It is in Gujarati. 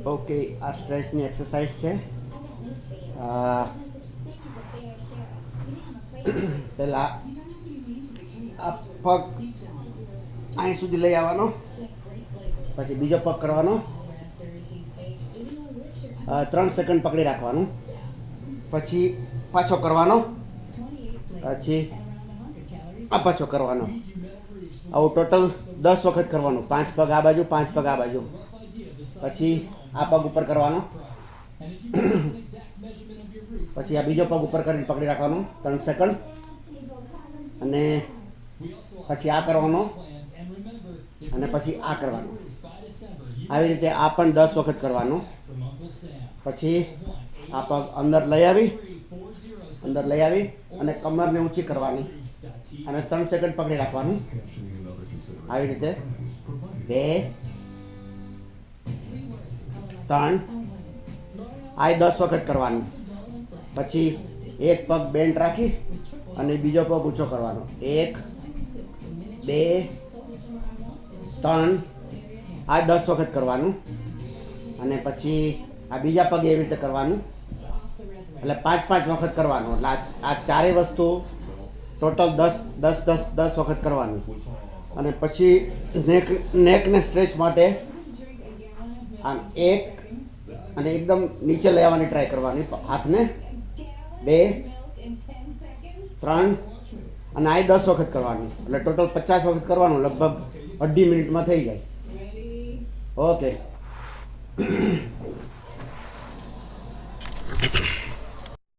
ઓકે, આ સ્ટ્રેચની એક્સરસાઇઝ છે. પહેલાં આ પગ અહીં સુધી લઈ આવવાનો, પછી બીજો પગ કરવાનો, 3 સેકન્ડ પકડી રાખવાનું, પછી પાછો કરવાનો, પછી આ પાછો કરવાનો. આવું ટોટલ 10 વખત કરવાનું. 5 પગ આ બાજુ, 5 પગ આ બાજુ. પછી આ પગ ઉપર કરવાનો, પછી આ બીજો પગ ઉપર કરીને પકડી રાખવાનો 3 સેકન્ડ, અને પછી આ કરવાનો, અને પછી આ કરવાનું. આવી રીતે આ પણ 10 વખત કરવાનું. પછી આ પગ અંદર લઈ આવી અને કમરને ઊંચી કરવાની, અને 3 સેકન્ડ પકડી રાખવાનું. આવી રીતે 2 3 આ 10 વખત કરવાનું. પછી એક પગ બેન્ડ રાખી અને બીજો પગ ઊંચો કરવાનો. 1 2 3 આ 10 વખત કરવાનું. અને પછી આ બીજા પગ એવી રીતે કરવાનું. એટલે 5 વખત કરવાનું. એટલે આ ચારેય વસ્તુ ટોટલ 10 વખત કરવાનું. અને પછી નેકને સ્ટ્રેચ માટે આમ 1 અને એકદમ નીચે લઈ આવવાની ટ્રાય કરવાની હાથને. 2 3 અને આ 10 વખત કરવાનું. એટલે ટોટલ 50 વખત કરવાનું. લગભગ 2.5 મિનિટમાં થઈ જાય. ઓકે.